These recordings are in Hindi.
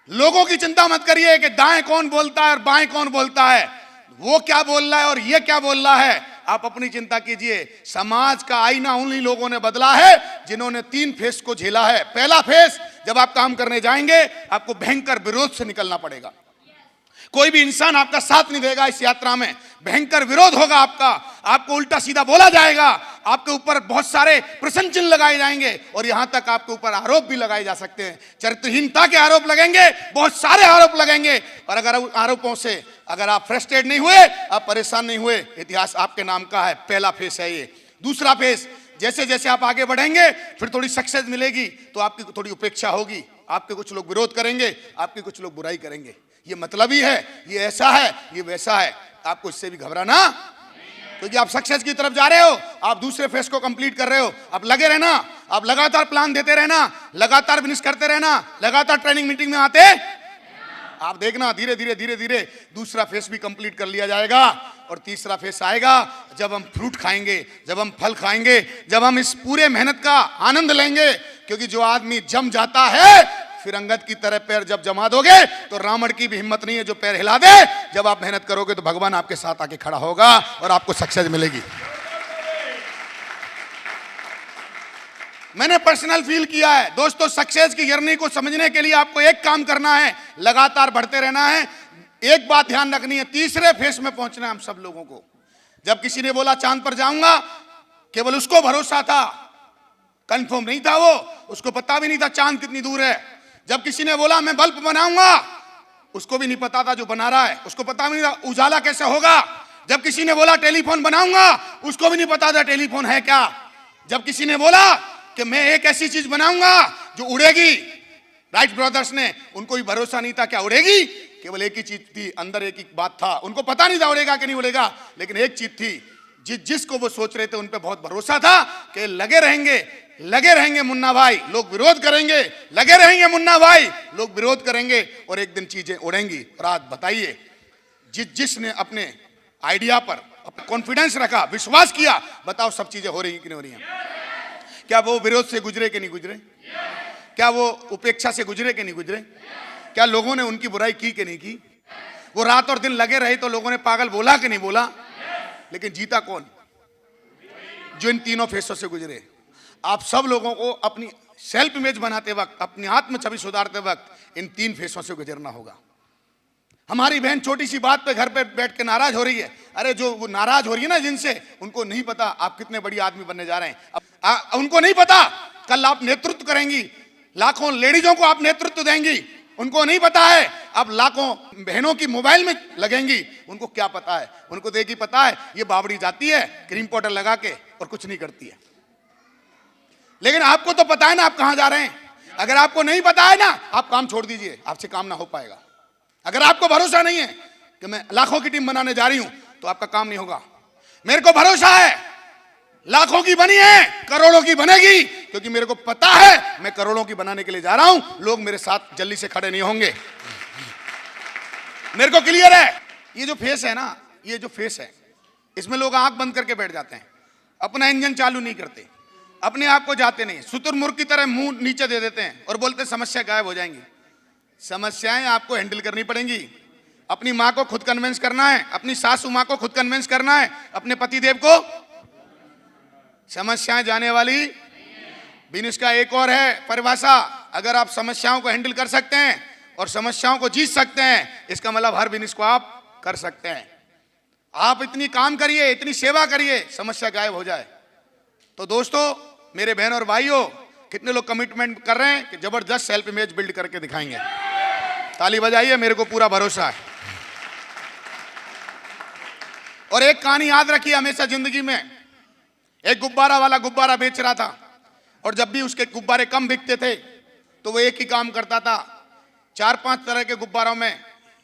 लोगों की चिंता मत करिए कि दाएं कौन बोलता है और बाएं कौन बोलता है, वो क्या बोल रहा है और ये क्या बोल रहा है। आप अपनी चिंता कीजिए। समाज का आईना उन्हीं लोगों ने बदला है जिन्होंने 3 फेस को झेला है। पहला फेस, जब आप काम करने जाएंगे आपको भयंकर विरोध से निकलना पड़ेगा। कोई भी इंसान आपका साथ नहीं देगा इस यात्रा में, भयंकर विरोध होगा आपका, आपको उल्टा सीधा बोला जाएगा, आपके ऊपर बहुत सारे प्रश्न चिन्ह लगाए जाएंगे और यहां तक आपके ऊपर आरोप भी लगाए जा सकते हैं। चरित्रहीनता के आरोप लगेंगे, बहुत सारे आरोप लगेंगे। और अगर आरोपों से अगर आप फ्रस्ट्रेट नहीं हुए, आप परेशान नहीं हुए, इतिहास आपके नाम का है। पहला फेस है ये। दूसरा फेस, जैसे जैसे आप आगे बढ़ेंगे फिर थोड़ी सक्सेस मिलेगी तो आपकी थोड़ी उपेक्षा होगी, आपके कुछ लोग विरोध करेंगे, आपके कुछ लोग बुराई करेंगे। ये मतलब ही है, ये ऐसा है, ये वैसा है। आपको इससे भी घबराना, क्योंकि आप सक्सेस की तरफ जा रहे हो, आप दूसरे फेस को कंप्लीट कर रहे हो। आप लगे रहना, आप लगातार प्लान देते रहना, लगातार फिनिश करते रहना, लगातार ट्रेनिंग मीटिंग में आते, आप देखना धीरे धीरे धीरे धीरे दूसरा फेस भी कंप्लीट कर लिया जाएगा। और तीसरा फेस आएगा जब हम फ्रूट खाएंगे, जब हम फल खाएंगे, जब हम इस पूरे मेहनत का आनंद लेंगे। क्योंकि जो आदमी जम जाता है, फिर अंगद की तरह पैर जब जमा दोगे तो रावण की भी हिम्मत नहीं है जो पैर हिला दे। जब आप मेहनत करोगे तो भगवान आपके साथ आके खड़ा होगा और आपको सक्सेस मिलेगी। मैंने पर्सनल फील किया है दोस्तों। सक्सेस की जर्नी को समझने के लिए आपको एक काम करना है, लगातार बढ़ते रहना है। एक बात ध्यान रखनी है, तीसरे फेस में पहुंचना है हम सब लोगों को। जब किसी ने बोला चांद पर जाऊंगा, केवल उसको भरोसा था, कंफर्म नहीं था वो, उसको पता भी नहीं था चांद कितनी दूर है। जब किसी ने बोला मैं बल्ब बनाऊंगा, उसको भी नहीं पता था जो बना रहा है, उसको पता भी नहीं था उजाला कैसे होगा। जब किसी ने बोला टेलीफोन बनाऊंगा, उसको भी नहीं पता था टेलीफोन है क्या। जब किसी ने बोला कि मैं एक ऐसी चीज बनाऊंगा जो उड़ेगी, राइट ब्रदर्स ने, उनको भी भरोसा नहीं था क्या उड़ेगी। केवल एक ही चीज थी, अंदर एक ही बात था, उनको पता नहीं था उड़ेगा कि नहीं उड़ेगा, लेकिन एक चीज थी जिसको वो सोच रहे थे उन पे बहुत भरोसा था कि लगे रहेंगे मुन्ना भाई, लोग विरोध करेंगे, लगे रहेंगे मुन्ना भाई, लोग विरोध करेंगे और एक दिन चीजें उड़ेंगी। और आज बताइए, जिसने अपने आइडिया पर कॉन्फिडेंस रखा, विश्वास किया, बताओ सब चीजें हो रही कि नहीं हो रही हैं। क्या वो विरोध से गुजरे कि नहीं गुजरे? क्या वो उपेक्षा से गुजरे कि नहीं गुजरे? क्या लोगों ने उनकी बुराई की कि नहीं की? वो रात और दिन लगे रहे तो लोगों ने पागल बोला कि नहीं बोला? लेकिन जीता कौन? जो इन तीनों फेसों से गुजरे। आप सब लोगों को अपनी सेल्फ इमेज बनाते वक्त, अपनी आत्म छवि सुधारते वक्त इन 3 फेसों से गुजरना होगा। हमारी बहन छोटी सी बात पे घर पे बैठ के नाराज हो रही है। अरे जो वो नाराज हो रही है ना जिनसे, उनको नहीं पता आप कितने बड़ी आदमी बनने जा रहे हैं। उनको नहीं पता कल आप नेतृत्व करेंगी, लाखों लेडीजों को आप नेतृत्व देंगी। उनको नहीं पता है अब लाखों बहनों की मोबाइल में लगेंगी, उनको क्या पता है? उनको तो एक ही पता है, ये बावड़ी जाती है क्रीम पाउडर लगा के और कुछ नहीं करती है। लेकिन आपको तो पता है ना आप कहां जा रहे हैं। अगर आपको नहीं पता है ना, आप काम छोड़ दीजिए, आपसे काम ना हो पाएगा। अगर आपको भरोसा नहीं है कि मैं लाखों की टीम बनाने जा रही हूं, तो आपका काम नहीं होगा। मेरे को भरोसा है, लाखों की बनी है, करोड़ों की बनेगी, क्योंकि मेरे को पता है मैं करोड़ों की बनाने के लिए जा रहा हूं। लोग मेरे साथ जल्दी से खड़े नहीं होंगे, मेरे को क्लियर है। ये जो फेस है ना, ये जो फेस है, इसमें लोग आंख बंद करके बैठ जाते हैं, अपना इंजन चालू नहीं करते, अपने आप को जाते नहीं, शुतुरमुर्ग की तरह मुंह नीचे दे देते हैं और बोलते समस्या गायब हो जाएंगी। समस्याएं आपको हैंडल करनी पड़ेंगी। अपनी माँ को खुद कन्विंस करना है, अपनी सासू माँ को खुद कन्विंस करना है, अपने पतिदेव को। समस्याएं जाने वाली बिजनेस का एक और है परिभाषा, अगर आप समस्याओं को हैंडल कर सकते हैं और समस्याओं को जीत सकते हैं, इसका मतलब हर बिजनेस को आप कर सकते हैं। आप इतनी काम करिए, इतनी सेवा करिए, समस्या गायब हो जाए। तो दोस्तों, मेरे बहन और भाइयों, कितने लोग कमिटमेंट कर रहे हैं कि जबरदस्त सेल्फ इमेज बिल्ड करके दिखाएंगे? ताली बजाइए, मेरे को पूरा भरोसा है। और एक कहानी याद रखिए हमेशा जिंदगी में। एक गुब्बारा वाला गुब्बारा बेच रहा था और जब भी उसके गुब्बारे कम बिकते थे तो वो एक ही काम करता था, 4-5 तरह के गुब्बारों में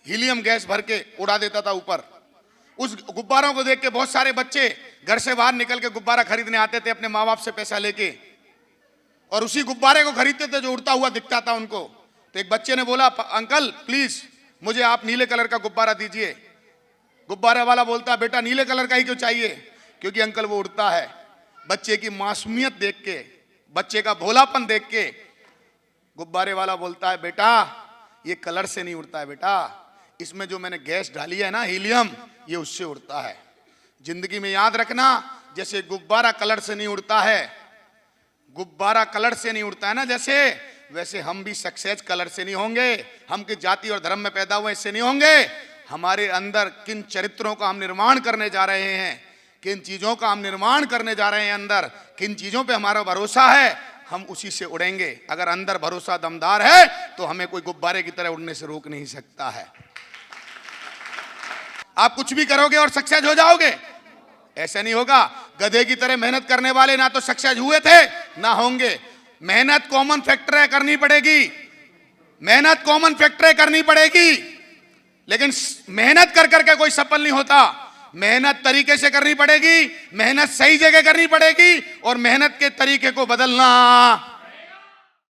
हीलियम गैस भर के उड़ा देता था ऊपर। उस गुब्बारों को देख के बहुत सारे बच्चे घर से बाहर निकल के गुब्बारा खरीदने आते थे अपने माँ बाप से पैसा लेके, और उसी गुब्बारे को खरीदते थे जो उड़ता हुआ दिखता था उनको। तो एक बच्चे ने बोला, अंकल प्लीज मुझे आप नीले कलर का गुब्बारा दीजिए। गुब्बारे वाला बोलता, बेटा नीले कलर का ही क्यों चाहिए? क्योंकि अंकल वो उड़ता है। बच्चे की मासूमियत देख के, बच्चे का भोलापन देख के गुब्बारे वाला बोलता है, बेटा ये कलर से नहीं उड़ता है बेटा, इसमें जो मैंने गैस डाली है ना, हीलियम, ये उससे उड़ता है। जिंदगी में याद रखना, जैसे गुब्बारा कलर से नहीं उड़ता है, गुब्बारा कलर से नहीं उड़ता है ना जैसे, वैसे हम भी सक्सेस कलर से नहीं होंगे, हम किस जाति और धर्म में पैदा हुए इससे नहीं होंगे। हमारे अंदर किन चरित्रों का हम निर्माण करने जा रहे हैं, किन चीजों का हम निर्माण करने जा रहे हैं, अंदर किन चीजों पे हमारा भरोसा है, हम उसी से उड़ेंगे। अगर अंदर भरोसा दमदार है तो हमें कोई गुब्बारे की तरह उड़ने से रोक नहीं सकता है। आप कुछ भी करोगे और सक्सेस हो जाओगे, ऐसा नहीं होगा। गधे की तरह मेहनत करने वाले ना तो सक्सेस हुए थे ना होंगे। मेहनत कॉमन फैक्टर है, करनी पड़ेगी, मेहनत कॉमन फैक्टर है, करनी पड़ेगी, लेकिन मेहनत कर करके कोई सफल नहीं होता। मेहनत तरीके से करनी पड़ेगी, मेहनत सही जगह करनी पड़ेगी, और मेहनत के तरीके को बदलना